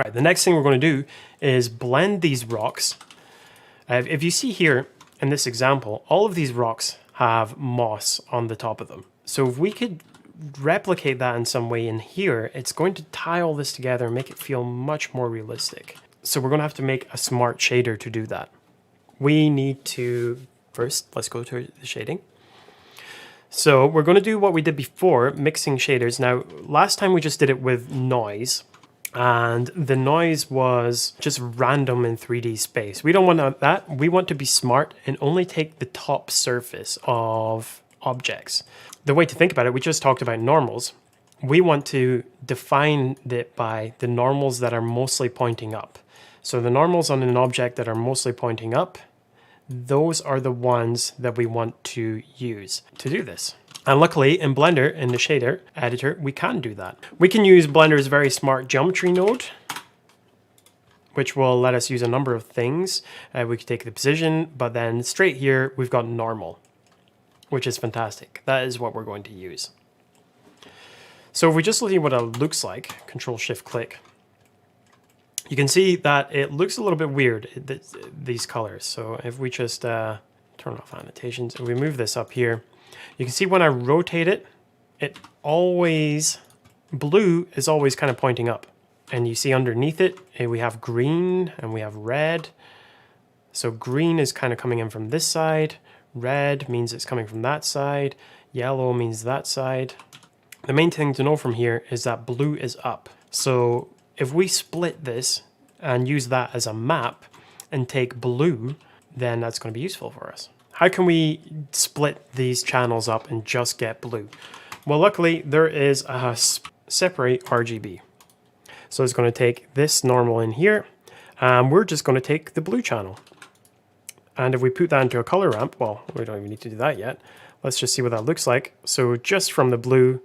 All right, the next thing we're going to do is blend these rocks. If you see here in this example, all of these rocks have moss on the top of them. So if we could replicate that in some way in here, it's going to tie all this together and make it feel much more realistic. So we're going to have to make a smart shader to do that. We need to, first, let's go to the shading. So we're going to do what we did before, mixing shaders. Now, last time we just did it with noise, and the noise was just random in 3D space. We don't want that. We want to be smart and only take the top surface of objects. The way to think about it, we just talked about normals. We want to define it by the normals that are mostly pointing up. So the normals on an object that are mostly pointing up, those are the ones that we want to use to do this. And luckily in Blender, in the shader editor, we can do that. We can use Blender's very smart geometry node, which will let us use a number of things. We could take the position, but then straight here, we've got normal, which is fantastic. That is what we're going to use. So if we just look at what it looks like, Control-Shift-Click, you can see that it looks a little bit weird, these colors. So if we just turn off annotations and we move this up here, you can see when I rotate it, blue is always kind of pointing up. And you see underneath it, we have green and we have red. So green is kind of coming in from this side. Red means it's coming from that side. Yellow means that side. The main thing to know from here is that blue is up. So if we split this and use that as a map and take blue, then that's going to be useful for us. How can we split these channels up and just get blue? Well, luckily there is a separate RGB. So it's going to take this normal in here, and we're just going to take the blue channel. And if we put that into a color ramp, well, we don't even need to do that yet. Let's just see what that looks like. So just from the blue,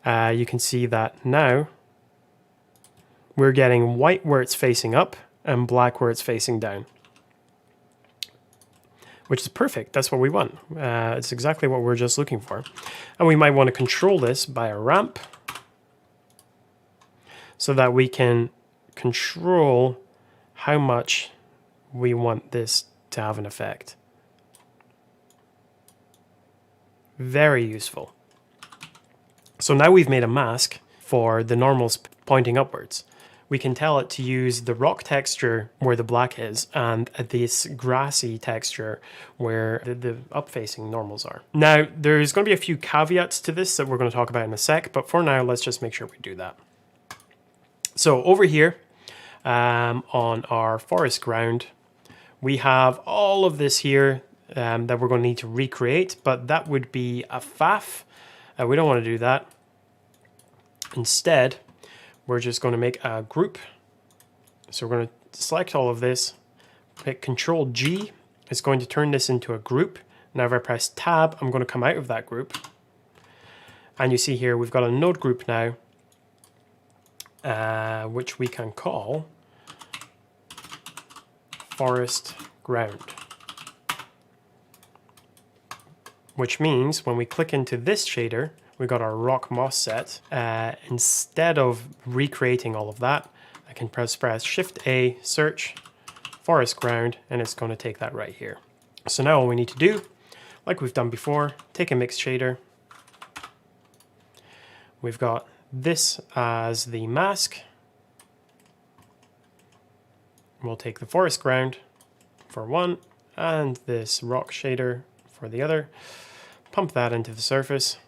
you can see that now we're getting white where it's facing up and black where it's facing down, which is perfect. That's what we want. It's exactly what we're just looking for. And we might want to control this by a ramp so that we can control how much we want this to have an effect. Very useful. So now we've made a mask for the normals pointing upwards. We can tell it to use the rock texture where the black is and this grassy texture where the up-facing normals are. Now, there's going to be a few caveats to this that we're going to talk about in a sec, but for now, let's just make sure we do that. So over here on our forest ground, we have all of this here that we're going to need to recreate, but that would be a faff. We don't want to do that. Instead, we're just going to make a group. So we're going to select all of this, hit Control G. It's going to turn this into a group. Now if I press Tab, I'm going to come out of that group. And you see here, we've got a node group now, which we can call Forest Ground. Which means when we click into this shader, we got our rock moss set. Instead of recreating all of that, I can press Shift A, search forest ground, and it's going to take that right here. So now all we need to do, like we've done before, take a mixed shader. We've got this as the mask. We'll take the forest ground for one, and this rock shader for the other. Pump that into the surface.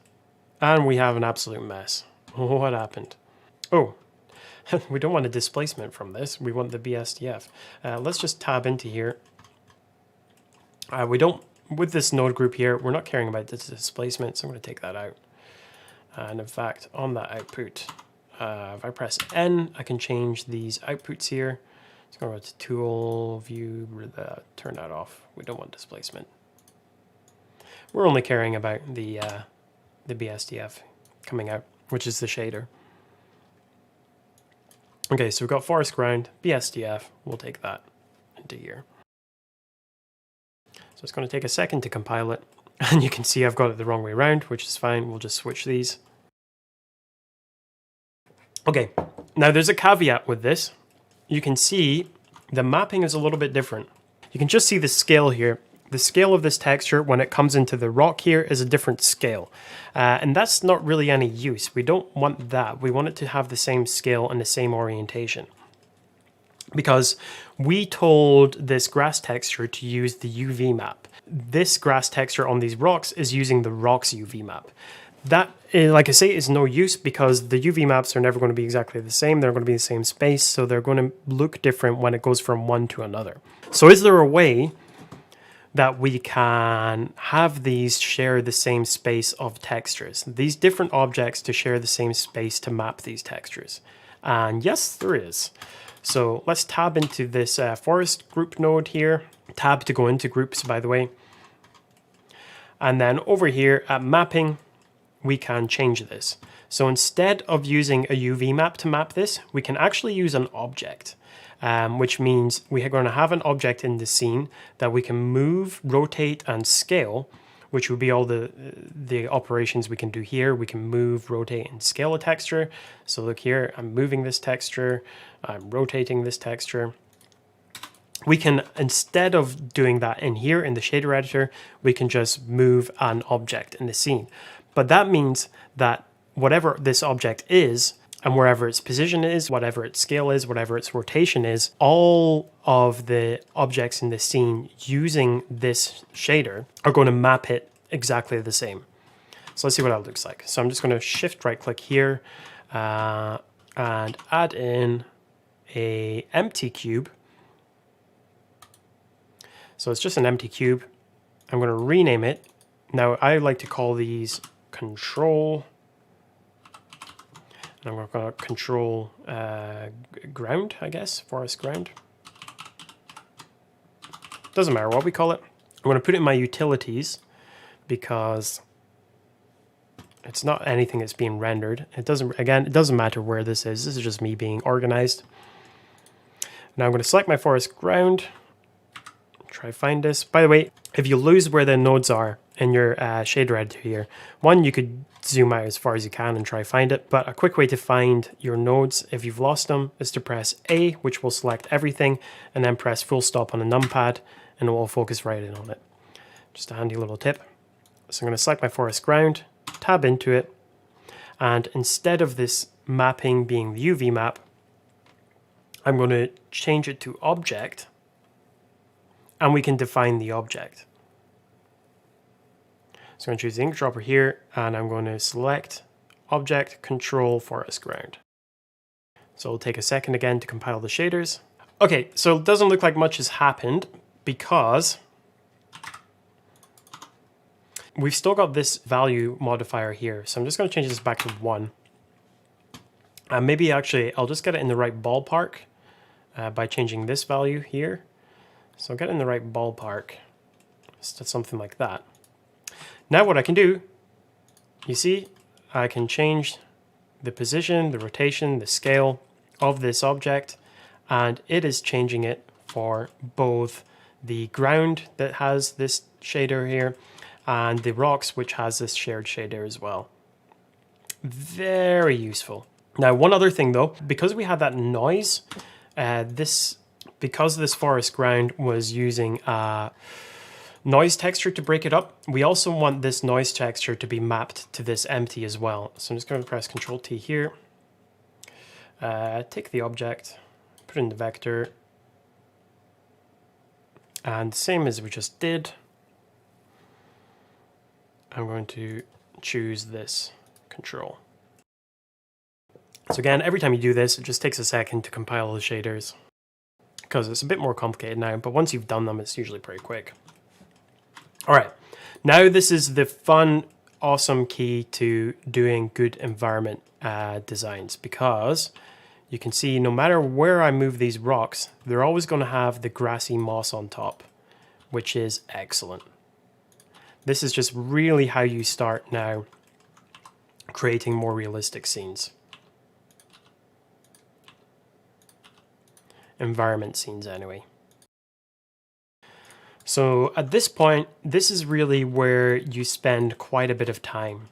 And we have an absolute mess. What happened? Oh, we don't want a displacement from this. We want the BSDF. Let's just tab into here. With this node group here, we're not caring about this displacement, so I'm going to take that out. And in fact, on that output, if I press N, I can change these outputs here. It's going to go to Tool, View, turn that off. We don't want displacement. We're only caring about the BSDF coming out, which is the shader. Okay, so we've got forest ground, BSDF, we'll take that into here. So it's going to take a second to compile it, and you can see I've got it the wrong way around, which is fine, we'll just switch these. Okay, now there's a caveat with this. you can see the mapping is a little bit different. You can just see the scale here. The scale of this texture when it comes into the rock here is a different scale. And that's not really any use. We don't want that. We want it to have the same scale and the same orientation. Because we told this grass texture to use the UV map. This grass texture on these rocks is using the rocks UV map. That, like I say, is no use because the UV maps are never going to be exactly the same. They're going to be the same space, so they're going to look different when it goes from one to another. So is there a way that we can have these share the same space of textures, these different objects to share the same space to map these textures? And yes, there is. So let's tab into this forest group node here. Tab to go into groups, by the way. And then over here at mapping, we can change this. So instead of using a UV map to map this, we can actually use an object. Which means we are going to have an object in the scene that we can move, rotate, and scale, which would be all the operations we can do here. We can move, rotate, and scale a texture. So look here, I'm moving this texture, I'm rotating this texture. We can, instead of doing that in here in the shader editor, we can just move an object in the scene. But that means that whatever this object is, and wherever its position is, whatever its scale is, whatever its rotation is, all of the objects in the scene using this shader are going to map it exactly the same. So let's see what that looks like. So I'm just going to shift right click here and add in a empty cube. So it's just an empty cube. I'm going to rename it. Now I like to call these control. And I'm going to control ground, I guess, forest ground. Doesn't matter what we call it. I'm going to put it in my utilities because it's not anything that's being rendered. It doesn't matter where this is. This is just me being organized. Now I'm going to select my forest ground. Try find this. By the way, if you lose where the nodes are in your shader editor here, one, you could zoom out as far as you can and try find it. But a quick way to find your nodes, if you've lost them, is to press A, which will select everything, and then press full stop on the numpad, and it will focus right in on it. Just a handy little tip. So I'm going to select my forest ground, tab into it, and instead of this mapping being the UV map, I'm going to change it to object, and we can define the object. So I'm going to choose the ink dropper here, and I'm going to select Object, Control, Forest Ground. So it'll take a second again to compile the shaders. Okay, so it doesn't look like much has happened because we've still got this value modifier here. So I'm just going to change this back to 1. And maybe actually I'll just get it in the right ballpark by changing this value here. So I'll get it in the right ballpark, just something like that. Now what I can do, you see, I can change the position, the rotation, the scale of this object, and it is changing it for both the ground that has this shader here and the rocks, which has this shared shader as well. Very useful. Now, one other thing though, because we had that noise, because this forest ground was using a noise texture to break it up, we also want this noise texture to be mapped to this empty as well. So I'm just going to press Ctrl T here, take the object, put it in the vector, and same as we just did, I'm going to choose this control. So again, every time you do this, it just takes a second to compile the shaders because it's a bit more complicated now, but once you've done them, it's usually pretty quick. All right, now this is the fun, awesome key to doing good environment designs, because you can see no matter where I move these rocks, they're always going to have the grassy moss on top, which is excellent. This is just really how you start now creating more realistic scenes. Environment scenes anyway. So at this point, this is really where you spend quite a bit of time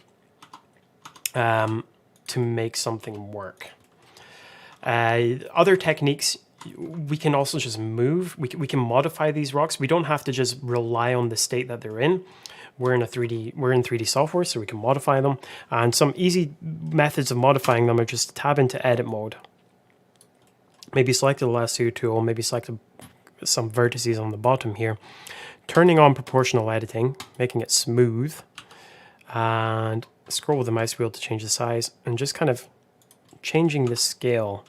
to make something work. Other techniques we can also just move. We can modify these rocks. We don't have to just rely on the state that they're in. We're in 3D software, so we can modify them. And some easy methods of modifying them are just tab into edit mode. Maybe select the lasso tool, maybe select some vertices on the bottom here. Turning on proportional editing, making it smooth, and scroll with the mouse wheel to change the size, and just kind of changing the scale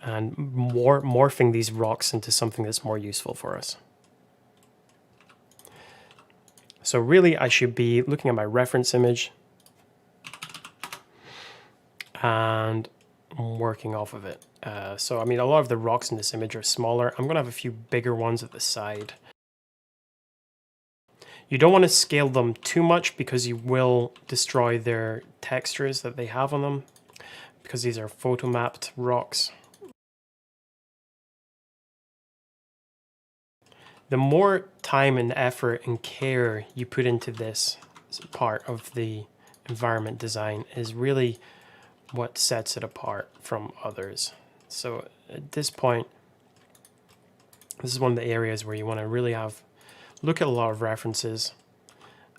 and morphing these rocks into something that's more useful for us. So really I should be looking at my reference image and working off of it. So I mean, a lot of the rocks in this image are smaller. I'm gonna have a few bigger ones at the side. You don't want to scale them too much because you will destroy their textures that they have on them, because these are photo mapped rocks. The more time and effort and care you put into this part of the environment design is really what sets it apart from others. So at this point, this is one of the areas where you want to really look at a lot of references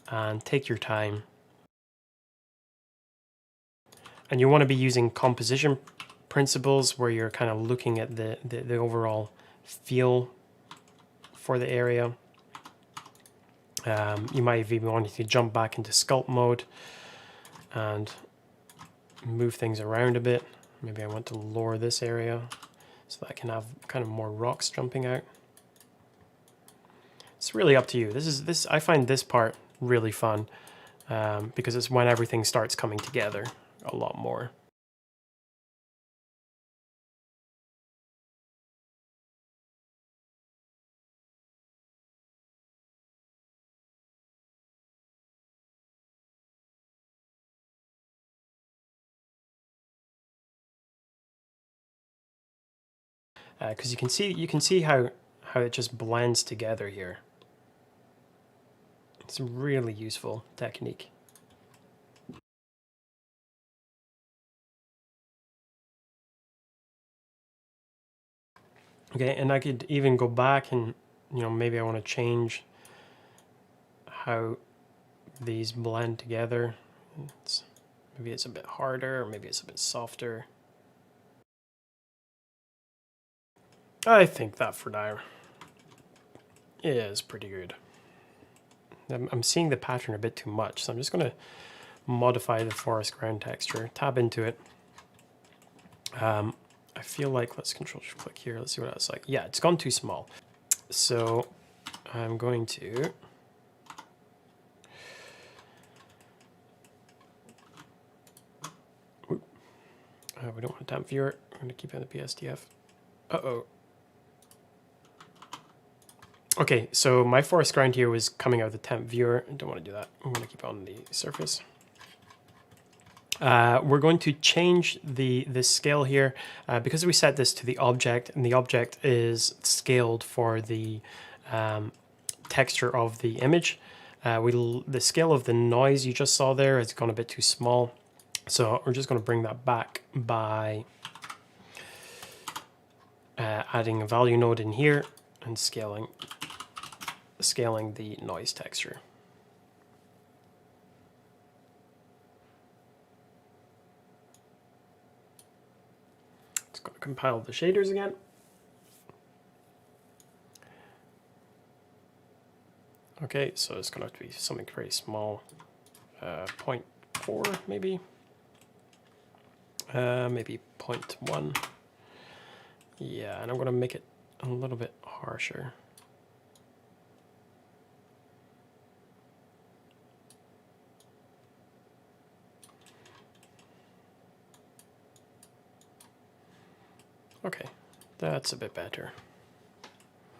and take your time. And you want to be using composition principles where you're kind of looking at the overall feel for the area. You might even want to jump back into sculpt mode and move things around a bit. Maybe I want to lower this area so that I can have kind of more rocks jumping out. It's really up to you. I find this part really fun because it's when everything starts coming together a lot more. Because you can see how it just blends together here. It's a really useful technique. Okay, and I could even go back and, you know, maybe I want to change how these blend together. Maybe it's a bit harder, or maybe it's a bit softer. I think that for now is pretty good. I'm seeing the pattern a bit too much, so I'm just going to modify the forest ground texture, tab into it. I feel like, let's Control-Shift-Click here, let's see what that's like. Yeah, it's gone too small. So I'm going to we don't want a temp viewer. I'm going to keep it in the PSDF. Uh-oh. Okay, so my forest ground here was coming out of the temp viewer. I don't want to do that. I'm going to keep it on the surface. We're going to change the scale here because we set this to the object, and the object is scaled for the texture of the image. The scale of the noise you just saw there has gone a bit too small, so we're just going to bring that back by adding a value node in here and scaling the noise texture. It's going to compile the shaders again. Okay, so it's going to have to be something pretty small, 0.4 maybe, maybe 0.1. Yeah, and I'm going to make it a little bit harsher. Okay, that's a bit better.